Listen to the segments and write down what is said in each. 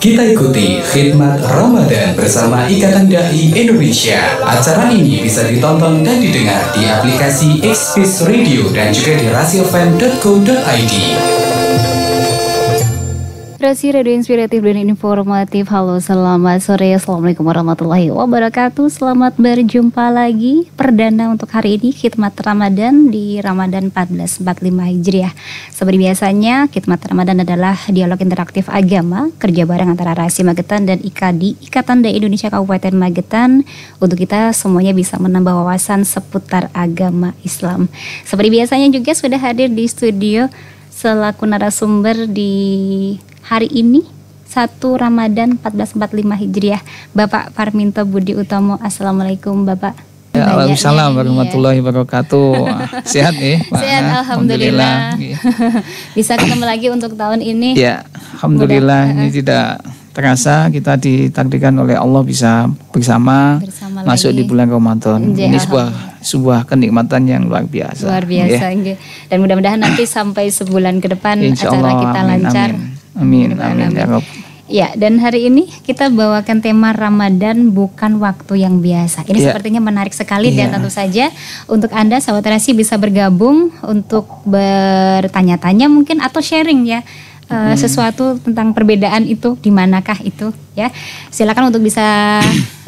Kita ikuti khidmat Ramadan bersama Ikatan Dai Indonesia. Acara ini bisa ditonton dan didengar di aplikasi Express Radio dan juga di rasiofm.co.id. Rasi Radio Inspiratif dan Informatif. Halo, selamat sore. Assalamualaikum warahmatullahi wabarakatuh. Selamat berjumpa lagi. Perdana untuk hari ini khidmat Ramadan di Ramadan 1445 Hijriah. Seperti biasanya, khidmat Ramadan adalah dialog interaktif agama kerja bareng antara Rasi Magetan dan IKADI, Ikatan Dai Indonesia Kabupaten Magetan, untuk kita semuanya bisa menambah wawasan seputar agama Islam. Seperti biasanya juga sudah hadir di studio selaku narasumber di hari ini 1 Ramadan 1445 Hijriah, Bapak Parminto Budi Utomo. Assalamualaikum Bapak. Ya, waalaikumsalam warahmatullahi wabarakatuh. Sehat nih Pak? Sehat, alhamdulillah. Bisa ketemu lagi untuk tahun ini. Ya, alhamdulillah. Ini tidak terasa kita ditakdirkan oleh Allah bisa bersama masuk lagi di bulan Ramadan. Ini sebuah kenikmatan yang luar biasa. Luar biasa. Ya. Dan mudah-mudahan nanti sampai sebulan ke depan Insya acara Allah, kita amin, lancar. Amin, ya Rob. Ya, dan hari ini kita bawakan tema Ramadan bukan waktu yang biasa. Ini sepertinya menarik sekali dan tentu saja untuk Anda sahabat Rasi bisa bergabung untuk bertanya-tanya mungkin atau sharing ya. Sesuatu tentang perbedaan itu, di manakah itu ya. Silakan untuk bisa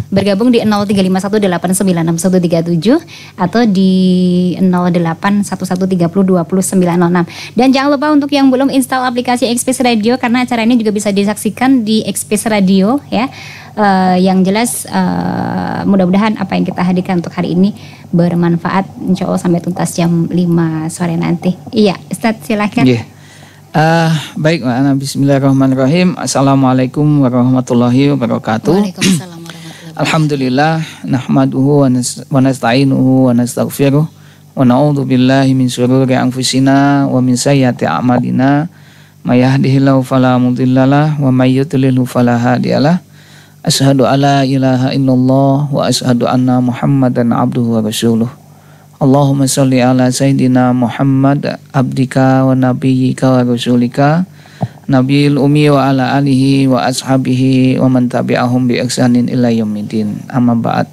bergabung di 0351896137 atau di 081130200906. Dan jangan lupa untuk yang belum install aplikasi Express Radio, karena acara ini juga bisa disaksikan di Express Radio ya. Yang jelas mudah-mudahan apa yang kita hadirkan untuk hari ini bermanfaat, insya Allah sampai tuntas jam 5 sore nanti. Iya, Ustaz silakan. Baik, bismillahirrahmanirrahim. Assalamualaikum warahmatullahi wabarakatuh. Waalaikumsalam. Alhamdulillah, nahmaduhu wa nasta'inuhu wa nastaghfiruh wa na'udzu billahi min syururi anfusina wa min sayyiati a'malina. May yahdihillahu fala mudhillalah wa may yudlilhu fala hadiyalah. Asyhadu alla ilaha illallah wa asyhadu anna Muhammadan abduhu wa rasuluh. Allahumma sholli ala sayyidina Muhammad abdika wa nabiyyika wa rasulika Nabiil Umi wa ala alihi wa ashabihi wa man tabi'ahum bi ihsanin ila yaumiddin. Amma ba'd.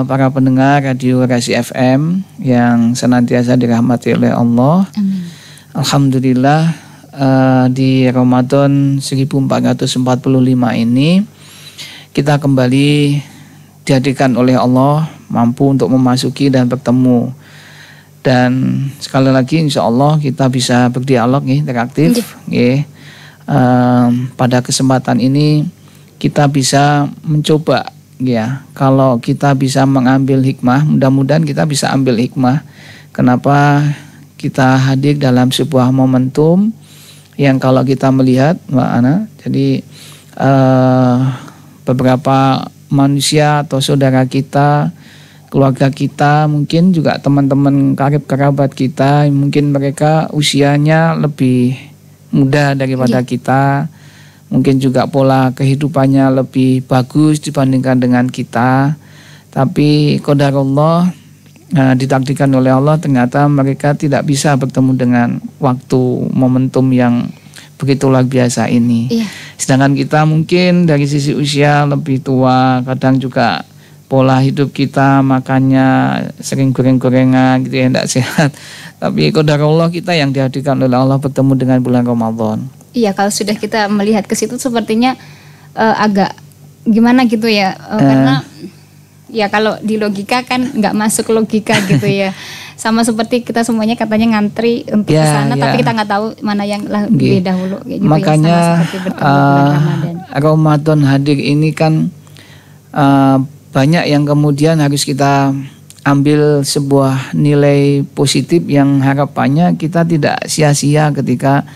Para pendengar Radio Rasi FM yang senantiasa dirahmati oleh Allah. Amin. Alhamdulillah, di Ramadan 1445 ini kita kembali dihadirkan oleh Allah mampu untuk memasuki dan bertemu. Dan sekali lagi insya Allah kita bisa berdialog interaktif. Pada kesempatan ini kita bisa mencoba kalau kita bisa mengambil hikmah, mudah-mudahan kita bisa ambil hikmah. Kenapa kita hadir dalam sebuah momentum yang kalau kita melihat Mbak Ana, jadi beberapa manusia atau saudara kita, keluarga kita, mungkin juga teman-teman karib kerabat kita, mungkin mereka usianya lebih muda daripada kita, mungkin juga pola kehidupannya lebih bagus dibandingkan dengan kita, tapi qadarullah, ditakdirkan oleh Allah ternyata mereka tidak bisa bertemu dengan waktu momentum yang begitu luar biasa ini. Sedangkan kita mungkin dari sisi usia lebih tua, kadang juga pola hidup kita makannya sering goreng-gorengan gitu ya, tidak sehat. Tapi qadarullah kita yang dihadirkan oleh Allah bertemu dengan bulan Ramadan. Iya, kalau sudah kita melihat ke situ sepertinya agak gimana gitu ya, karena ya kalau di logika kan nggak masuk logika gitu ya. Sama seperti kita semuanya katanya ngantri untuk ke sana, tapi kita nggak tahu mana yang lebih dahulu gitu. Makanya ya, sama seperti bertemu bulan Ramadan hadir ini kan banyak yang kemudian harus kita ambil sebuah nilai positif yang harapannya kita tidak sia-sia ketika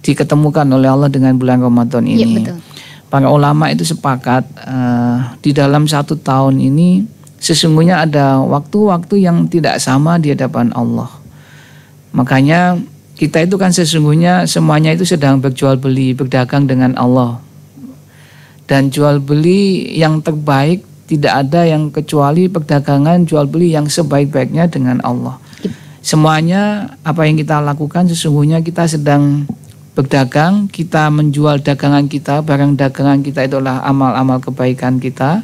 diketemukan oleh Allah dengan bulan Ramadan ini. Ya, betul. Para ulama itu sepakat di dalam 1 tahun ini sesungguhnya ada waktu-waktu yang tidak sama di hadapan Allah. Makanya kita itu kan sesungguhnya semuanya itu sedang berjual beli, berdagang dengan Allah. Dan jual beli yang terbaik tidak ada yang kecuali perdagangan jual beli yang sebaik-baiknya dengan Allah. Semuanya apa yang kita lakukan sesungguhnya kita sedang berdagang, kita menjual dagangan kita, barang dagangan kita itu adalah amal-amal kebaikan kita,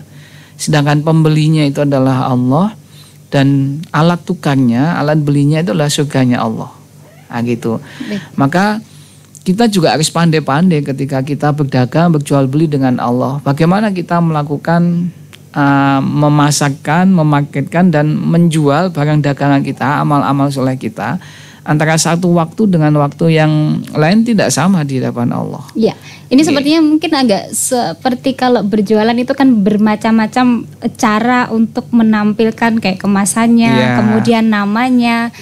sedangkan pembelinya itu adalah Allah, dan alat tukarnya, alat belinya itu adalah surganya Allah. Nah, gitu. Maka kita juga harus pandai-pandai ketika kita berdagang, berjual beli dengan Allah. Bagaimana kita melakukan memasarkan, memarketkan dan menjual barang dagangan kita, amal-amal soleh kita, antara satu waktu dengan waktu yang lain tidak sama di hadapan Allah. Ya, ini sepertinya mungkin agak seperti kalau berjualan itu kan bermacam-macam cara untuk menampilkan kayak kemasannya, kemudian namanya,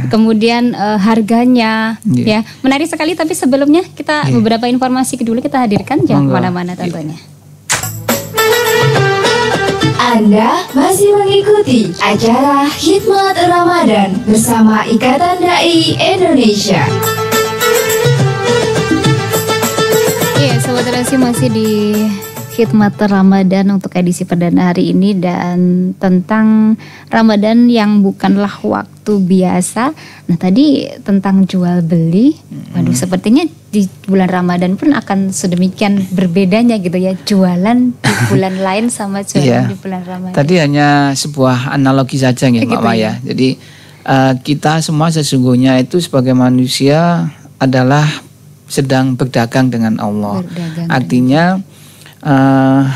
kemudian harganya, ya. Menarik sekali. Tapi sebelumnya kita beberapa informasi dulu kita hadirkan, jangan kemana-mana tentunya. Anda masih mengikuti acara Khidmat Ramadan bersama Ikatan Dai Indonesia. Iya, Sobat Terasi masih di Khidmat Ramadan untuk edisi perdana hari ini, dan tentang Ramadan yang bukanlah waktu biasa. Nah, tadi tentang jual beli. Waduh, sepertinya di bulan Ramadan pun akan sedemikian berbedanya gitu ya, jualan di bulan lain sama jualan di bulan Ramadan. Tadi hanya sebuah analogi saja nih Mbak Maya. Jadi kita semua sesungguhnya itu sebagai manusia adalah sedang berdagang dengan Allah. Artinya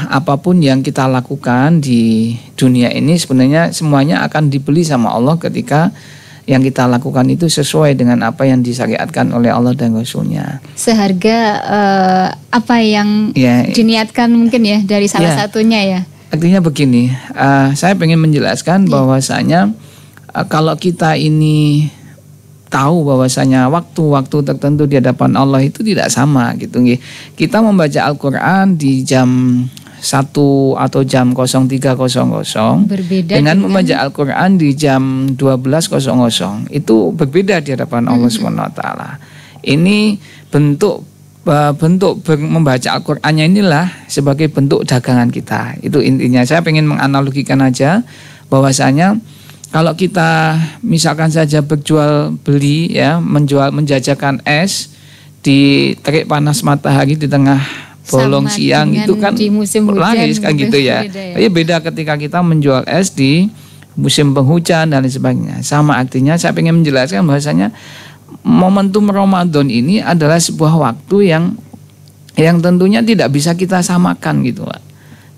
apapun yang kita lakukan di dunia ini sebenarnya semuanya akan dibeli sama Allah ketika yang kita lakukan itu sesuai dengan apa yang disyariatkan oleh Allah dan Rasulnya. Seharga apa yang diniatkan mungkin ya dari salah satunya ya. Artinya begini, saya ingin menjelaskan bahwasanya kalau kita ini tahu bahwasanya waktu-waktu tertentu di hadapan Allah itu tidak sama gitu. Kita membaca Al-Quran di jam 1 atau jam 03.00 berbeda dengan membaca Al-Quran di jam 12.00 itu berbeda di hadapan Allah SWT. Ini bentuk membaca Al-Qurannya inilah sebagai bentuk dagangan kita. Itu intinya. Saya ingin menganalogikan aja bahwasanya kalau kita misalkan saja berjual beli ya, menjajakan es di terik panas matahari di tengah bolong siang itu kan laris kan gitu ya. Tapi beda ketika kita menjual es di musim penghujan dan lain sebagainya. Sama artinya saya ingin menjelaskan bahwasanya momentum Ramadan ini adalah sebuah waktu yang tentunya tidak bisa kita samakan gitu Pak.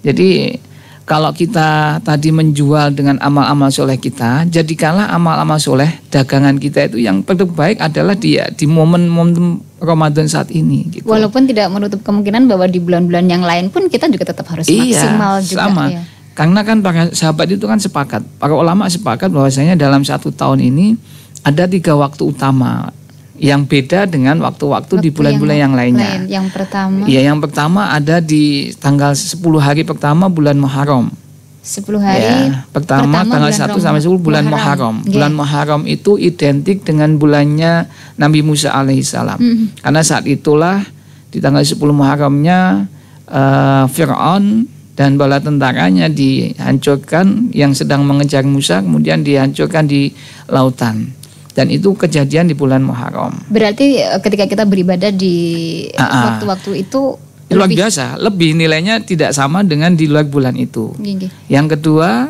Jadi kalau kita tadi menjual dengan amal-amal soleh kita, jadikanlah amal-amal soleh dagangan kita itu yang terbaik adalah di momen-momen Ramadan saat ini gitu. Walaupun tidak menutup kemungkinan bahwa di bulan-bulan yang lain pun kita juga tetap harus maksimal juga. Sama. Ya. Karena kan para sahabat itu kan sepakat, para ulama sepakat bahwasanya dalam 1 tahun ini ada 3 waktu utama yang beda dengan waktu-waktu di bulan-bulan yang lainnya. Yang pertama? Ya, yang pertama ada di tanggal 10 hari pertama bulan Muharram. 10 hari pertama tanggal 1 sampai 10 bulan Muharram. Bulan Muharram itu identik dengan bulannya Nabi Musa alaihissalam. Karena saat itulah di tanggal 10 Muharramnya Fir'aun dan bala tentaranya dihancurkan, yang sedang mengejar Musa kemudian dihancurkan di lautan. Dan itu kejadian di bulan Muharram. Berarti ketika kita beribadah di waktu-waktu itu luar biasa, lebih nilainya tidak sama dengan di luar bulan itu. Yang kedua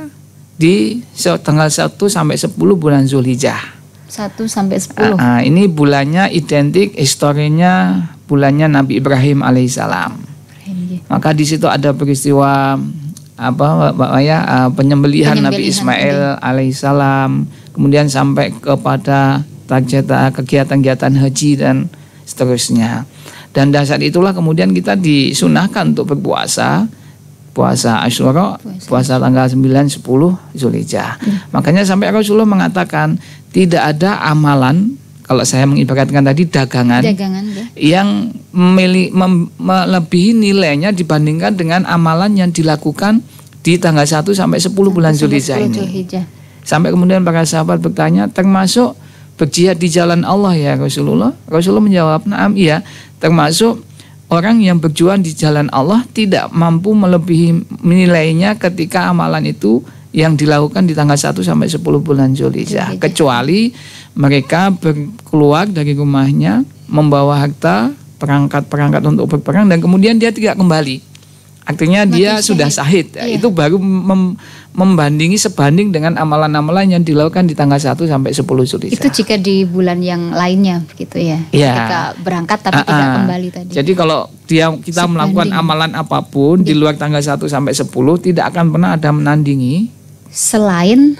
di tanggal 1 sampai 10 bulan Zulhijjah. 1 sampai 10. Ini bulannya identik, historinya bulannya Nabi Ibrahim alaihissalam. Maka di situ ada peristiwa penyembelihan Nabi Ismail alaihissalam. Kemudian sampai kepada kegiatan-kegiatan haji dan seterusnya. Dan dasar itulah kemudian kita disunahkan untuk berpuasa, puasa Asyura, puasa tanggal 9, 10 Zulhijjah. Makanya sampai Rasulullah mengatakan tidak ada amalan, kalau saya mengibaratkan tadi dagangan yang melebihi nilainya dibandingkan dengan amalan yang dilakukan di tanggal 1 sampai 10 bulan Zulhijjah ini. Sampai kemudian para sahabat bertanya, termasuk berjihad di jalan Allah ya Rasulullah? Rasulullah menjawab, "Na'am, iya, termasuk orang yang berjuang di jalan Allah tidak mampu melebihi nilainya ketika amalan itu yang dilakukan di tanggal 1 sampai 10 bulan Zulhijjah, kecuali mereka keluar dari rumahnya membawa harta perangkat untuk berperang dan kemudian dia tidak kembali. Artinya dia sudah syahid. Iya. Itu baru membandingi sebanding dengan amalan-amalan yang dilakukan di tanggal 1 sampai 10 Zulhijjah. Itu jika di bulan yang lainnya begitu ya. Iya. Ketika berangkat tapi tidak kembali tadi. Jadi kalau kita melakukan amalan apapun di luar tanggal 1 sampai 10 tidak akan pernah ada menandingi selain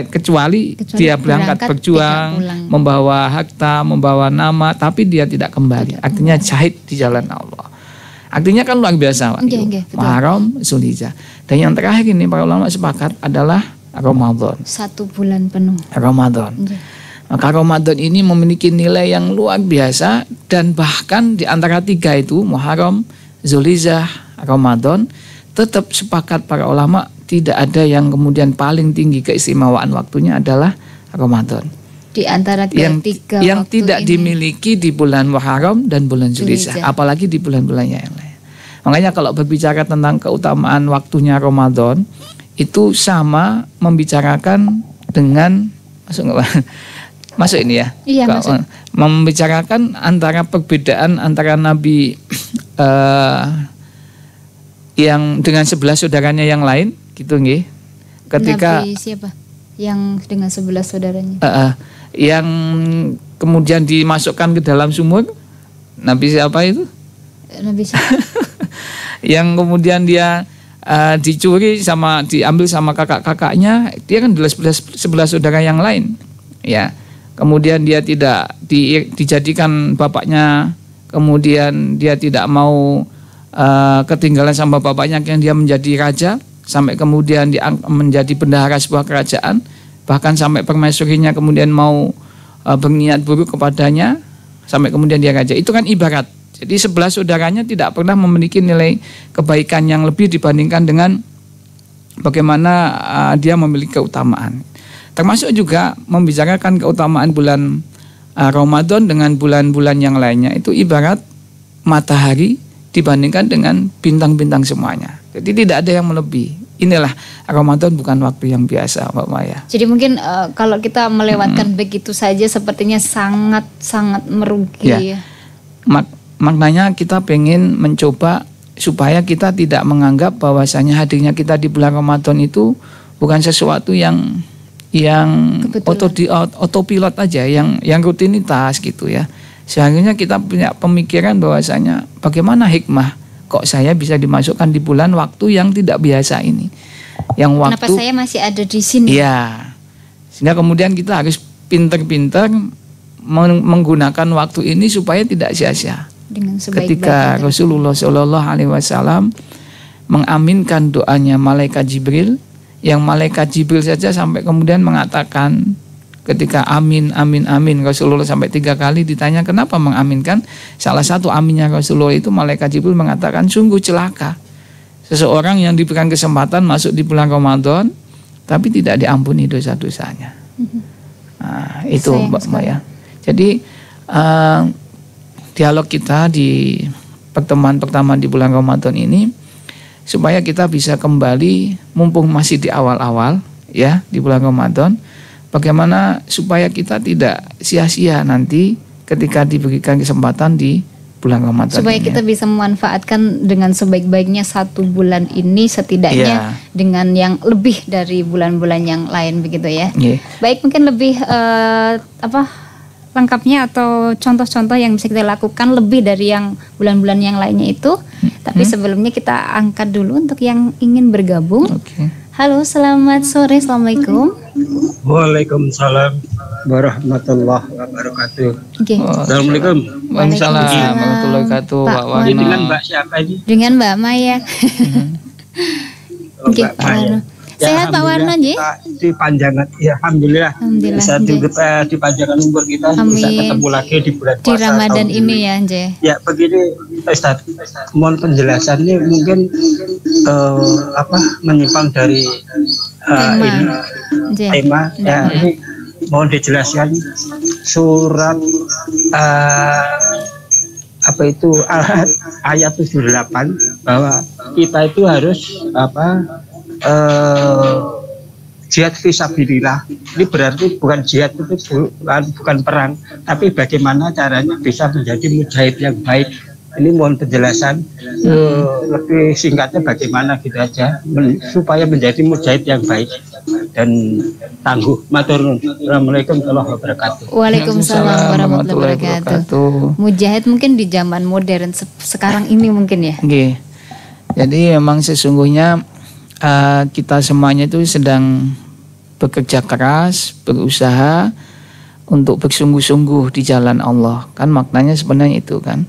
kecuali dia berangkat berjuang, membawa harta, membawa nama, tapi dia tidak kembali. Artinya syahid di jalan Allah. Artinya kan luar biasa, Pak. Muharram, Zulhijjah. Dan yang terakhir ini para ulama sepakat adalah Ramadan. 1 bulan penuh. Ramadan. Maka Ramadan ini memiliki nilai yang luar biasa dan bahkan di antara 3 itu Muharram, Zulhijjah, Ramadan, tetap sepakat para ulama tidak ada yang kemudian paling tinggi keistimewaan waktunya adalah Ramadan. Di antara ketiga yang tidak dimiliki di bulan Muharram dan bulan Zulhijjah, apalagi di bulan-bulan yang lain. Makanya kalau berbicara tentang keutamaan waktunya Ramadan, itu sama membicarakan dengan masuk ini ya. Iya, masuk. Membicarakan antara perbedaan antara Nabi yang dengan 11 saudaranya yang lain, gitu nggih. Ketika Nabi siapa? Yang dengan 11 saudaranya. Yang kemudian dimasukkan ke dalam sumur, Nabi siapa itu? Nabi siapa? Yang kemudian dia dicuri diambil sama kakak-kakaknya, dia kan 11 saudara yang lain, ya. Kemudian dia tidak dijadikan bapaknya, kemudian dia tidak mau ketinggalan sama bapaknya yang dia menjadi raja, sampai kemudian dia menjadi bendahara sebuah kerajaan. Bahkan sampai permaisurinya kemudian mau berniat buruk kepadanya, sampai kemudian dia raja. Itu kan ibarat. Jadi 11 saudaranya tidak pernah memiliki nilai kebaikan yang lebih dibandingkan dengan bagaimana dia memiliki keutamaan. Termasuk juga membicarakan keutamaan bulan Ramadan dengan bulan-bulan yang lainnya. Itu ibarat matahari dibandingkan dengan bintang-bintang semuanya. Jadi tidak ada yang melebihi. Inilah Ramadan bukan waktu yang biasa, Mbak Maya. Jadi mungkin kalau kita melewatkan begitu saja sepertinya sangat merugi. Ya. Maknanya kita pengen mencoba supaya kita tidak menganggap bahwasanya hadirnya kita di bulan Ramadan itu bukan sesuatu yang autopilot aja, yang rutinitas gitu ya. Seharusnya kita punya pemikiran bahwasanya bagaimana hikmah kok saya bisa dimasukkan di bulan waktu yang tidak biasa ini. Kenapa saya masih ada di sini? Iya. Sehingga kemudian kita harus pintar-pintar menggunakan waktu ini supaya tidak sia-sia. Ketika Rasulullah SAW mengaminkan doanya malaikat Jibril, yang malaikat Jibril saja sampai kemudian mengatakan ketika amin Rasulullah sampai 3 kali ditanya kenapa mengaminkan. Salah satu aminnya Rasulullah itu malaikat Jibril mengatakan sungguh celaka seseorang yang diberikan kesempatan masuk di bulan Ramadan tapi tidak diampuni dosa-dosanya. Nah, itu Mbak Maya. Jadi dialog kita di pertemuan pertama di bulan Ramadan ini supaya kita bisa kembali mumpung masih di awal-awal ya di bulan Ramadan, bagaimana supaya kita tidak sia-sia nanti ketika diberikan kesempatan di bulan Ramadan supaya ini, kita bisa memanfaatkan dengan sebaik-baiknya 1 bulan ini setidaknya dengan yang lebih dari bulan-bulan yang lain begitu ya. Baik, mungkin lebih lengkapnya atau contoh-contoh yang bisa kita lakukan lebih dari yang bulan-bulan yang lainnya itu. Tapi sebelumnya kita angkat dulu untuk yang ingin bergabung. Halo, selamat sore. Assalamualaikum. Waalaikumsalam warahmatullahi wabarakatuh. Assalamualaikum. Waalaikumsalam warahmatullahi wabarakatuh. Pak Warno. Dengan Mbak siapa ini? Dengan Mbak Maya. Mbak Maya. Sehat Pak Warno nggih? Dipanjangkan, ya alhamdulillah. Bisa dipanjangkan umur kita, bisa ketemu lagi di bulan puasa. Di Ramadan ini ya, Nje. Ya begini, Ustaz. Mohon penjelasannya mungkin menyimpang dari tema. Ya, ini mohon dijelaskan surat ayat 78 bahwa kita itu harus jihad fisabilillah. Ini berarti bukan jihad itu bukan perang, tapi bagaimana caranya bisa menjadi mujahid yang baik. Ini mohon penjelasan lebih singkatnya bagaimana gitu aja supaya menjadi mujahid yang baik dan tangguh. Matur nuwun. Assalamualaikum warahmatullahi wabarakatuh. Waalaikumsalam warahmatullahi wabarakatuh. Mujahid mungkin di zaman modern sekarang ini mungkin ya. Okay. Jadi memang sesungguhnya kita semuanya itu sedang bekerja keras, berusaha untuk bersungguh-sungguh di jalan Allah. Kan maknanya sebenarnya itu kan.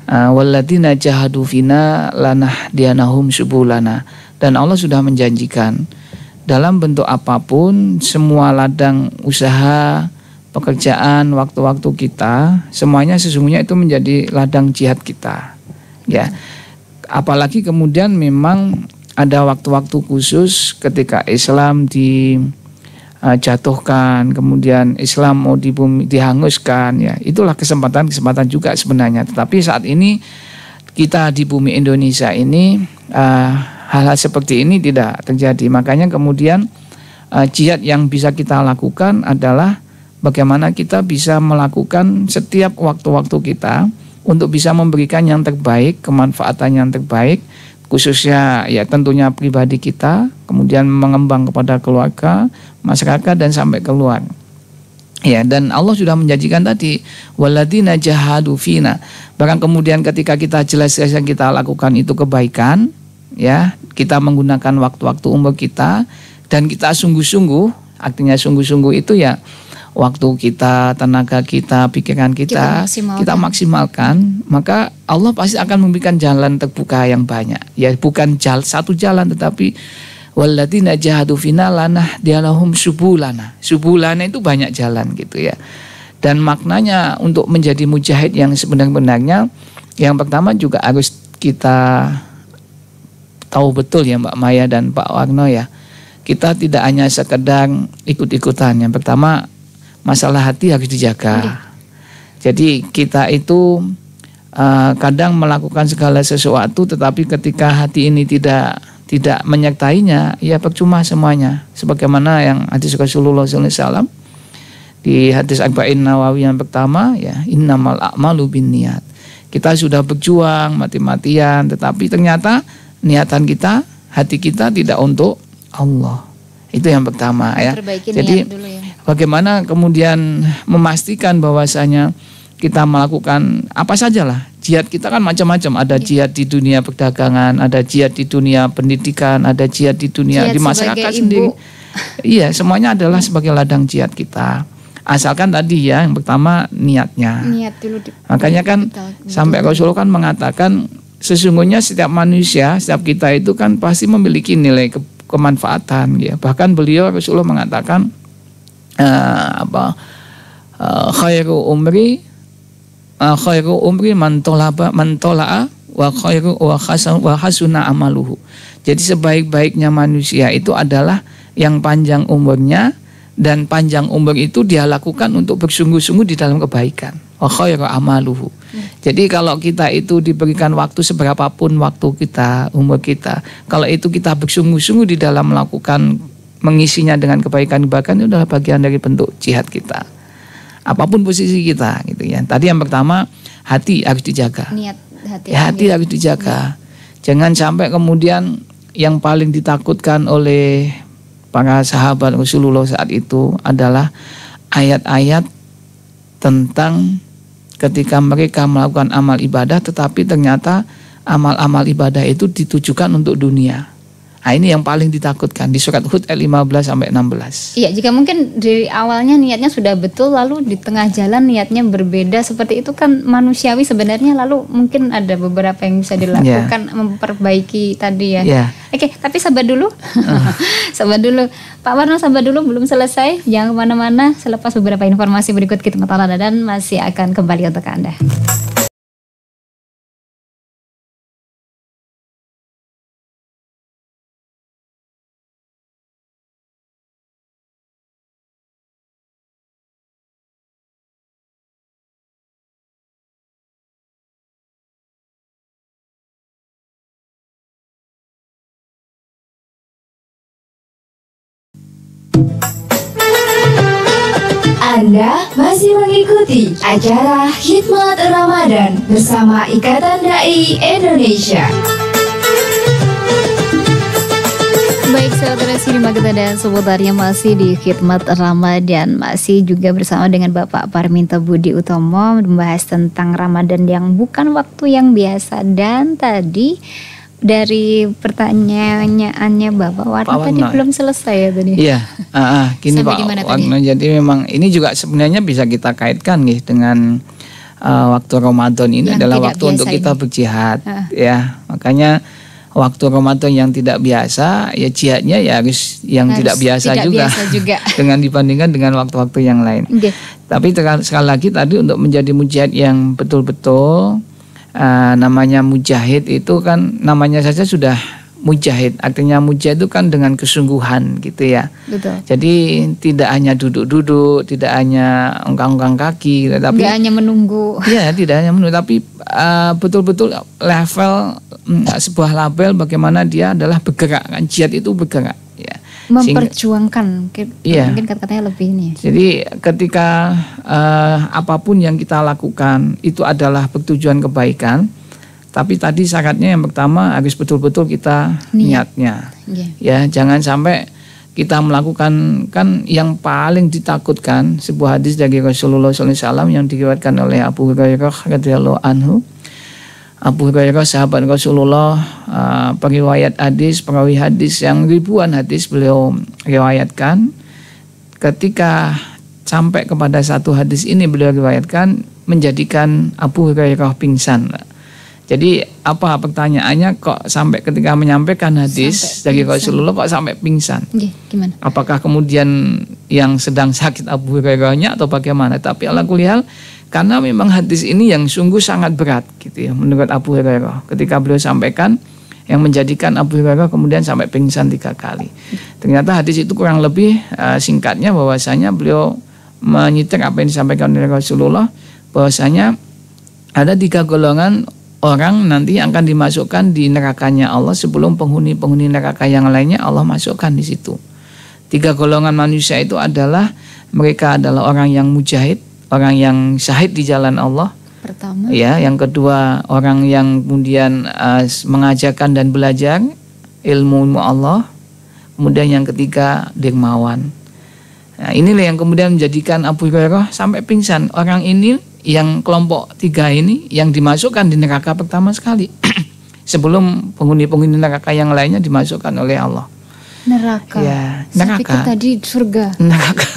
Walladzina jahadu fina lanahdiyanahum subulana. Dan Allah sudah menjanjikan dalam bentuk apapun semua ladang usaha, pekerjaan, waktu-waktu kita, semuanya sesungguhnya itu menjadi ladang jihad kita. Ya. Apalagi kemudian memang ada waktu-waktu khusus ketika Islam dijatuhkan, kemudian Islam mau dihanguskan, ya itulah kesempatan juga sebenarnya. Tetapi saat ini kita di bumi Indonesia ini hal-hal seperti ini tidak terjadi. Makanya kemudian jihad yang bisa kita lakukan adalah bagaimana kita bisa melakukan setiap waktu-waktu kita untuk bisa memberikan yang terbaik, kemanfaatan yang terbaik, khususnya ya tentunya pribadi kita, kemudian mengembang kepada keluarga, masyarakat dan sampai keluar. Ya, dan Allah sudah menjanjikan tadi walladzina jahadu fina. Barang kemudian ketika kita jelas-jelas yang kita lakukan itu kebaikan, ya, kita menggunakan waktu-waktu umur kita dan kita sungguh-sungguh, artinya sungguh-sungguh itu ya waktu kita, tenaga kita, pikiran kita maksimalkan, maka Allah pasti akan memberikan jalan terbuka yang banyak. Ya bukan satu jalan, tetapi walladzina jahadu fina lanahdiyanahum subulana. Subulana itu banyak jalan gitu ya. Dan maknanya untuk menjadi mujahid yang sebenar-benarnya, yang pertama juga harus kita tahu betul ya Mbak Maya dan Pak Warno ya. Kita tidak hanya sekedar ikut-ikutan. Yang pertama, masalah hati harus dijaga. Jadi kita itu kadang melakukan segala sesuatu, tetapi ketika hati ini tidak menyertainya, ya percuma semuanya. Sebagaimana yang hadis Rasulullah SAW di hadis Arba'in Nawawi yang pertama, ya innamal a'malu binniyat. Kita sudah berjuang mati-matian, tetapi ternyata niatan kita, hati kita tidak untuk Allah. Itu yang pertama ya. Jadi bagaimana kemudian memastikan bahwasanya kita melakukan apa sajalah. Jihad kita kan macam-macam. Ada jihad di dunia perdagangan, ada jihad di dunia pendidikan, ada jihad di dunia di masyarakat sendiri. Iya, semuanya adalah sebagai ladang jihad kita. Asalkan tadi ya, yang pertama niatnya. Niat dulu. Makanya kan sampai Rasulullah kan mengatakan sesungguhnya setiap manusia, setiap kita itu kan pasti memiliki nilai kemanfaatan ya. Bahkan beliau Rasulullah mengatakan khairu umri man tola'a wa khairu wa hasuna amaluhu. Jadi sebaik-baiknya manusia itu adalah yang panjang umurnya, dan panjang umur itu dia lakukan untuk bersungguh-sungguh di dalam kebaikan. Wa khairu amaluhu. Jadi kalau kita itu diberikan waktu seberapapun waktu kita, umur kita, kalau itu kita bersungguh-sungguh di dalam melakukan, mengisinya dengan kebaikan-kebaikan, itu adalah bagian dari bentuk jihad kita. Apapun posisi kita gitu ya. Tadi yang pertama, hati harus dijaga. Hati harus dijaga. Jangan sampai kemudian yang paling ditakutkan oleh para sahabat Rasulullah saat itu adalah ayat-ayat tentang ketika mereka melakukan amal ibadah, tetapi ternyata amal-amal ibadah itu ditujukan untuk dunia. Nah, ini yang paling ditakutkan di surat Hud ayat 15 sampai 16. Iya, jika mungkin dari awalnya niatnya sudah betul, lalu di tengah jalan niatnya berbeda, seperti itu kan manusiawi sebenarnya, lalu mungkin ada beberapa yang bisa dilakukan memperbaiki tadi ya. Oke, tapi sabar dulu. Sabar dulu. Pak Warno, sabar dulu, belum selesai. Jangan kemana-mana, selepas beberapa informasi berikut kita dan masih akan kembali untuk Anda. Anda masih mengikuti acara Khidmat Ramadan bersama Ikatan Dai Indonesia. Baik saudara simak kita dan seputarnya masih di Khidmat Ramadan. Masih juga bersama dengan Bapak Parminto Budi Utomo membahas tentang Ramadan yang bukan waktu yang biasa. Dan tadi dari pertanyaannya Bapak Warna tadi belum selesai ya tadi. Iya, gini Pak Warna, jadi memang ini juga sebenarnya bisa kita kaitkan nih dengan waktu Ramadan ini yang adalah waktu untuk kita berjihad ya. Makanya waktu Ramadan yang tidak biasa ya jihadnya ya harus yang tidak biasa juga. Dengan dibandingkan dengan waktu-waktu yang lain. Tapi sekali lagi tadi untuk menjadi mujahid yang betul-betul namanya mujahid itu kan namanya saja sudah mujahid. Artinya mujahid itu kan dengan kesungguhan gitu ya. Betul. Jadi tidak hanya duduk-duduk, tidak hanya ongkang-ongkang kaki, tapi tidak hanya menunggu. Iya, tidak hanya menunggu, tapi betul-betul level sebuah label bagaimana dia adalah bergerak. Kan jihad itu bergerak ya. Memperjuangkan mungkin kata-katanya lebih ini. Jadi ketika apapun yang kita lakukan itu adalah bertujuan kebaikan, tapi tadi syaratnya yang pertama harus betul-betul kita niatnya. Ya, jangan sampai kita melakukan kan yang paling ditakutkan sebuah hadis dari Rasulullah SAW yang diriwayatkan oleh Abu Hurairah radhiyallahu anhu. Abu Hurairah sahabat Rasulullah, periwayat hadis, perawi hadis yang ribuan hadis beliau riwayatkan. Ketika sampai kepada satu hadis ini beliau riwayatkan menjadikan Abu Hurairah pingsan. Jadi apa pertanyaannya kok sampai ketika menyampaikan hadis dari Rasulullah kok sampai pingsan? Gimana? Apakah kemudian yang sedang sakit Abu Hurairahnya atau bagaimana? Tapi ala kulli hal karena memang hadis ini yang sungguh sangat berat gitu ya menurut Abu Hurairah. Ketika beliau sampaikan yang menjadikan Abu Hurairah kemudian sampai pingsan 3 kali. Ternyata hadis itu kurang lebih singkatnya bahwasanya beliau menyitir apa yang disampaikan oleh Rasulullah bahwasanya ada 3 golongan orang nanti akan dimasukkan di nerakanya Allah sebelum penghuni-penghuni neraka yang lainnya Allah masukkan di situ. 3 golongan manusia itu adalah mereka adalah orang yang mujahid, orang yang syahid di jalan Allah. Pertama. Ya, yang kedua orang yang kemudian mengajarkan dan belajar ilmu Allah. Kemudian yang ketiga dermawan. Nah, inilah yang kemudian menjadikan Abu Hurairah sampai pingsan. Orang ini yang kelompok 3 ini yang dimasukkan di neraka pertama sekali sebelum penghuni-penghuni neraka yang lainnya dimasukkan oleh Allah. Neraka. Ya, neraka. Tadi surga. Neraka.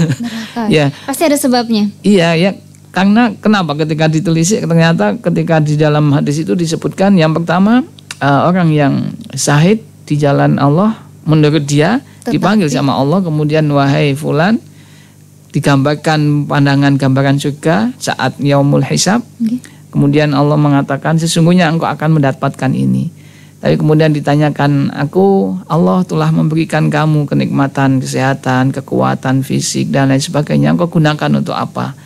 Ya. Pasti ada sebabnya. Iya, ya. Karena kenapa ketika ditelisik ternyata ketika di dalam hadis itu disebutkan yang pertama orang yang syahid di jalan Allah menurut dia dipanggil sama Allah kemudian wahai fulan digambarkan pandangan gambaran surga saat yaumul hisab. Kemudian Allah mengatakan sesungguhnya engkau akan mendapatkan ini. Tapi kemudian ditanyakan Allah telah memberikan kamu kenikmatan, kesehatan, kekuatan fisik dan lain sebagainya. Engkau gunakan untuk apa?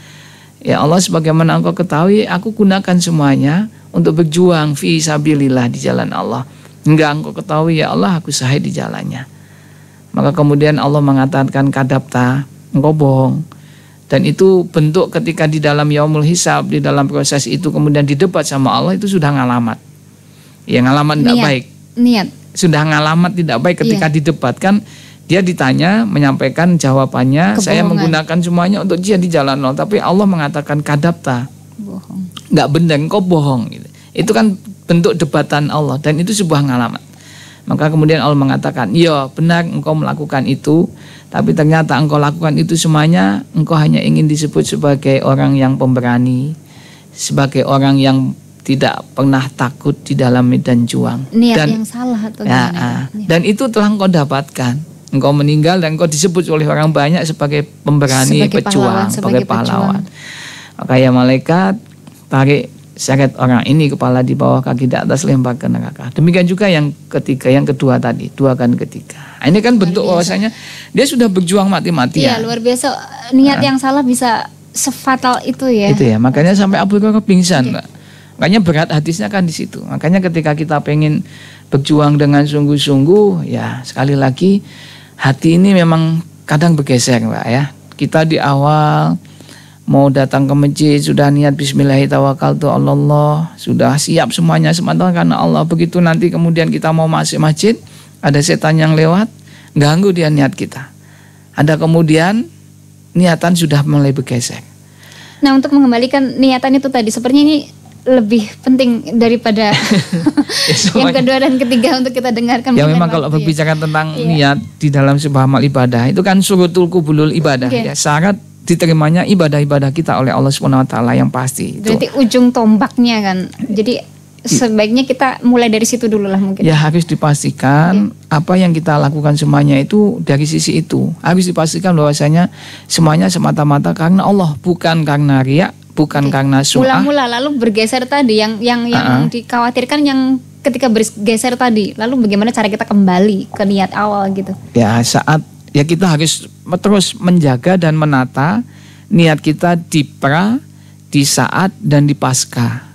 Ya Allah, sebagaimana engkau ketahui aku gunakan semuanya untuk berjuang fi sabilillah di jalan Allah. Hingga engkau ketahui ya Allah aku syahid di jalannya. Maka kemudian Allah mengatakan kadapta, engkau bohong. Dan itu bentuk ketika di dalam yaumul hisab, di dalam proses itu kemudian didebat sama Allah itu sudah ngalamat. Ya ngalamat tidak baik. Niat. Sudah ngalamat tidak baik ketika didebatkan. Dia ditanya, menyampaikan jawabannya, kebohongan. Saya menggunakan semuanya untuk jihad di jalan Allah. Tapi Allah mengatakan kadapta. Bohong. Enggak benar, engkau bohong. Gitu. Itu kan bentuk debatan Allah dan itu sebuah ngalamat. Maka kemudian Allah mengatakan, iya benar engkau melakukan itu, tapi ternyata engkau lakukan itu semuanya, engkau hanya ingin disebut sebagai orang yang pemberani, sebagai orang yang tidak pernah takut di dalam medan juang. Niat dan, yang salah atau gimana? Dan itu telah engkau dapatkan. Engkau meninggal dan engkau disebut oleh orang banyak sebagai pemberani, sebagai pejuang, sebagai pahlawan. Maka ya malaikat tarik seret orang ini kepala di bawah kaki di atas lempar ke neraka. Demikian juga yang ketiga, yang kedua tadi, 2 kan ketiga. Ini kan luar bentuk bahwasanya dia sudah berjuang mati-matian. Iya, luar biasa. Niat yang salah bisa sefatal itu ya. Itu ya, makanya sampai Abu Hurairah pingsan. Makanya berat hadisnya kan di situ. Makanya ketika kita pengen berjuang dengan sungguh-sungguh, ya sekali lagi hati ini memang kadang bergeser, Mbak ya. Kita di awal mau datang ke masjid sudah niat bismillahirrahmanirrahim, sudah siap semuanya semata karena Allah. Begitu nanti kemudian kita mau masuk masjid, ada setan yang lewat, ganggu dia niat kita. Ada kemudian niatan sudah mulai bergeser. Nah, untuk mengembalikan niatan itu tadi sepertinya ini lebih penting daripada yang kedua dan ketiga untuk kita dengarkan. Ya memang kalau berbicara tentang niat di dalam sebuah amal ibadah itu kan syurutul qubulul ibadah, ya, syarat diterimanya ibadah-ibadah kita oleh Allah Subhanahu wa taala yang pasti. Berarti ujung tombaknya kan. Jadi sebaiknya kita mulai dari situ dulu lah mungkin. Ya harus dipastikan apa yang kita lakukan semuanya itu dari sisi itu. Harus dipastikan bahwasanya semuanya semata-mata karena Allah, bukan karena riya, bukan karena sum'ah. Mula-mula lalu bergeser tadi yang dikhawatirkan yang ketika bergeser tadi, lalu bagaimana cara kita kembali ke niat awal gitu. Ya saat ya kita harus terus menjaga dan menata niat kita di pra, di saat dan di pasca.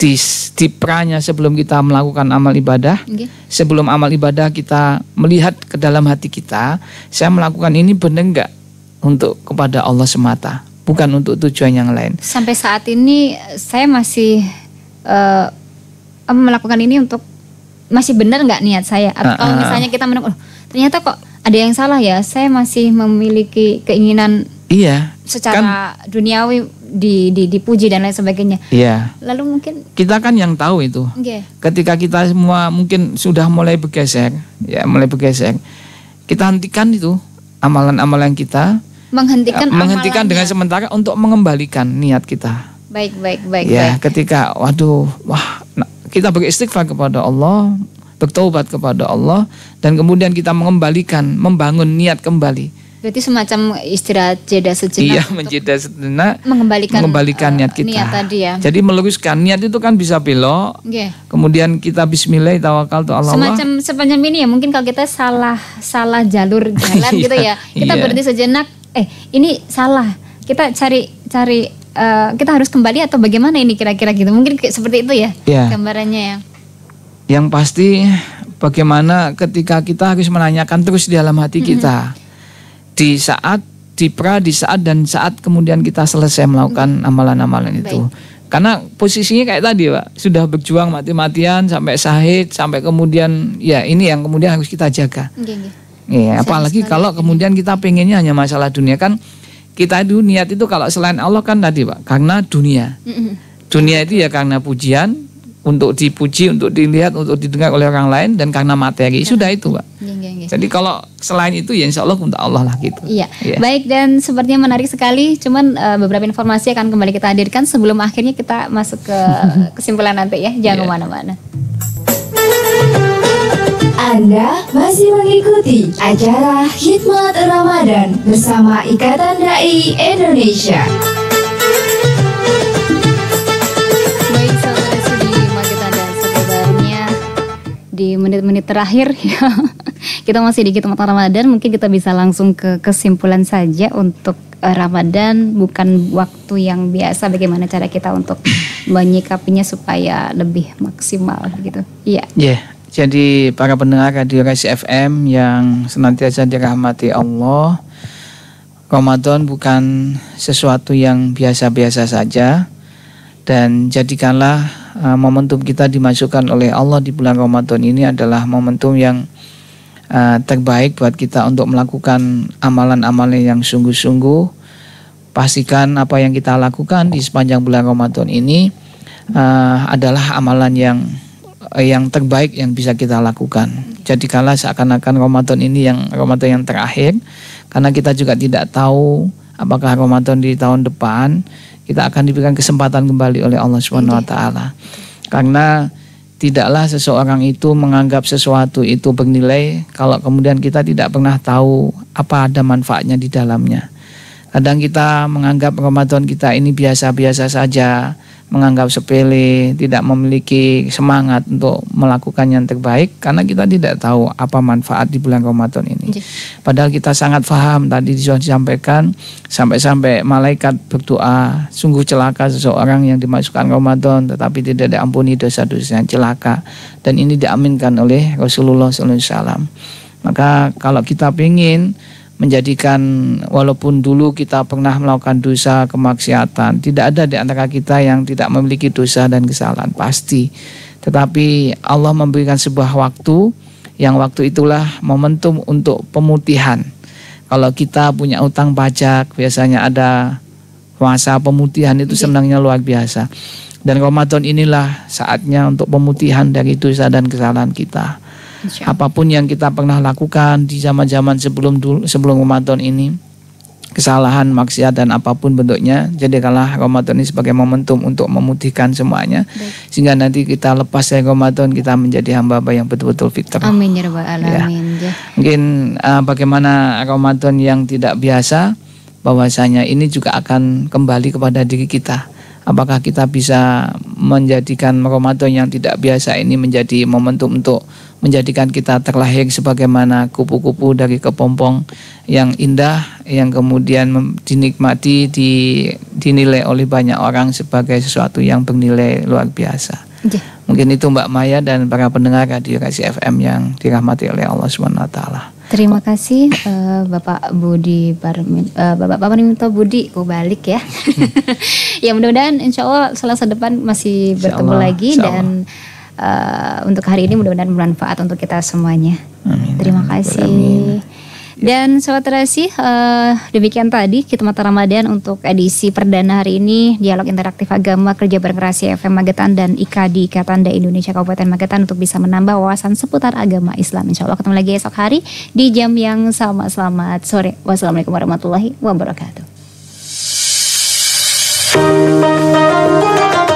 Di pranya sebelum kita melakukan amal ibadah, sebelum amal ibadah kita melihat ke dalam hati kita, saya melakukan ini benar enggak untuk kepada Allah semata, bukan untuk tujuan yang lain. Sampai saat ini saya masih melakukan ini untuk masih benar nggak niat saya? Atau kalau misalnya kita menemukan, ternyata kok ada yang salah ya, saya masih memiliki keinginan secara duniawi dipuji dan lain sebagainya. Iya. Lalu mungkin kita kan yang tahu itu. Ketika kita semua mungkin sudah mulai bergeser, kita hentikan itu amalan-amalan kita. Menghentikan dengan sementara untuk mengembalikan niat kita. Baik. Ya, ketika kita beristighfar kepada Allah, bertaubat kepada Allah, dan kemudian kita membangun niat kembali. Berarti semacam istirahat jeda sejenak. Iya, menjeda sejenak, mengembalikan niat kita. Niat tadi ya. Jadi meluruskan niat itu kan bisa belok. Kemudian kita bismillah tawakal tu Allah. Semacam ini ya, mungkin kalau kita salah jalur jalan gitu ya. Kita berhenti sejenak, ini salah. Kita cari kita harus kembali atau bagaimana ini kira-kira gitu. Mungkin seperti itu ya gambarannya ya. Yang pasti bagaimana ketika kita harus menanyakan terus di dalam hati kita. Di saat, di saat dan saat kemudian kita selesai melakukan amalan-amalan itu. Karena posisinya kayak tadi Pak, sudah berjuang mati-matian sampai syahid, sampai kemudian ya ini yang kemudian harus kita jaga. Iya, apalagi kalau kemudian kita pengennya hanya masalah dunia kan. Kita itu niat itu kalau selain Allah kan tadi Pak, karena dunia. Dunia itu ya karena pujian, untuk dipuji, untuk dilihat, untuk didengar oleh orang lain, dan karena materi. Sudah itu Pak. Jadi kalau selain itu ya insya Allah untuk Allah lah gitu. Iya. Baik, dan sepertinya menarik sekali. Cuman beberapa informasi akan kembali kita hadirkan sebelum akhirnya kita masuk ke kesimpulan nanti ya. Jangan kemana-mana. Anda masih mengikuti acara Khidmat Ramadan bersama Ikatan Dai Indonesia. Di menit-menit terakhir ya, kita masih di Khidmat Ramadan. Mungkin kita bisa langsung ke kesimpulan saja. Untuk Ramadan bukan waktu yang biasa. Bagaimana cara kita untuk menyikapinya supaya lebih maksimal gitu. Iya. Jadi para pendengar Radio Rasi FM yang senantiasa dirahmati Allah, Ramadan bukan sesuatu yang biasa-biasa saja. Dan jadikanlah momentum kita dimasukkan oleh Allah di bulan Ramadan ini adalah momentum yang terbaik buat kita untuk melakukan amalan-amalan yang sungguh-sungguh. Pastikan apa yang kita lakukan di sepanjang bulan Ramadan ini adalah amalan yang terbaik yang bisa kita lakukan. Jadikanlah seakan-akan Ramadan ini Ramadan yang terakhir, karena kita juga tidak tahu apakah Ramadan di tahun depan kita akan diberikan kesempatan kembali oleh Allah Subhanahu wa taala. Karena tidaklah seseorang itu menganggap sesuatu itu bernilai kalau kemudian kita tidak pernah tahu apa ada manfaatnya di dalamnya. Kadang kita menganggap Ramadan kita ini biasa-biasa saja, menganggap sepele, tidak memiliki semangat untuk melakukan yang terbaik karena kita tidak tahu apa manfaat di bulan Ramadan ini. Padahal kita sangat paham, tadi sudah disampaikan, sampai-sampai malaikat berdoa, sungguh celaka seseorang yang dimasukkan Ramadan tetapi tidak diampuni dosa-dosanya, celaka. Dan ini diaminkan oleh Rasulullah SAW. Maka kalau kita ingin menjadikan walaupun dulu kita pernah melakukan dosa kemaksiatan, tidak ada di antara kita yang tidak memiliki dosa dan kesalahan, pasti. Tetapi Allah memberikan sebuah waktu, yang waktu itulah momentum untuk pemutihan. Kalau kita punya utang pajak, biasanya ada masa pemutihan, itu senangnya luar biasa. Dan Ramadan inilah saatnya untuk pemutihan dari dosa dan kesalahan kita. Apapun yang kita pernah lakukan di zaman-zaman sebelum Ramadan ini, kesalahan, maksiat dan apapun bentuknya, jadikanlah Ramadan ini sebagai momentum untuk memutihkan semuanya. Sehingga nanti kita lepas dari Ramadan, kita menjadi hamba yang betul-betul fitrah. Amin ya rabbal alamin. Ya. Mungkin bagaimana Ramadan yang tidak biasa, bahwasanya ini juga akan kembali kepada diri kita. Apakah kita bisa menjadikan Ramadan yang tidak biasa ini menjadi momentum untuk menjadikan kita terlahir sebagaimana kupu-kupu dari kepompong yang indah, yang kemudian dinikmati, dinilai oleh banyak orang sebagai sesuatu yang bernilai luar biasa. Mungkin itu Mbak Maya dan para pendengar Radio Kasih FM yang dirahmati oleh Allah SWT. Terima kasih Bapak Budi Bapak Parminto Budi, kok balik ya. Ya mudah-mudahan insya Allah Selasa depan masih bertemu lagi dan untuk hari ini mudah-mudahan bermanfaat untuk kita semuanya. Amin. Terima kasih. Amin. Dan Sobat Terasi, demikian tadi Khidmat Ramadan untuk edisi perdana hari ini, Dialog Interaktif Agama kerja bareng Rahasia FM Magetan dan IKADI Ikatan Dai Indonesia Kabupaten Magetan untuk bisa menambah wawasan seputar agama Islam. Insya Allah ketemu lagi esok hari di jam yang sama. Selamat sore. Wassalamualaikum warahmatullahi wabarakatuh.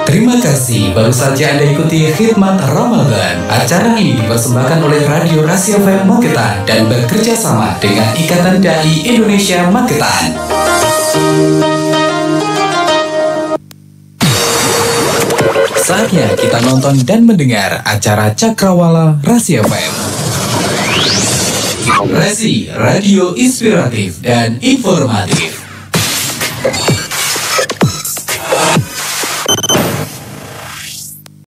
Terima kasih, baru saja Anda ikuti Khidmat Ramadan. Acara ini dipersembahkan oleh Radio Rahasia FM Magetan dan bekerja sama dengan Ikatan Dai Indonesia Magetan. Saatnya kita nonton dan mendengar acara Cakrawala Rahasia FM. Resi, radio inspiratif dan informatif.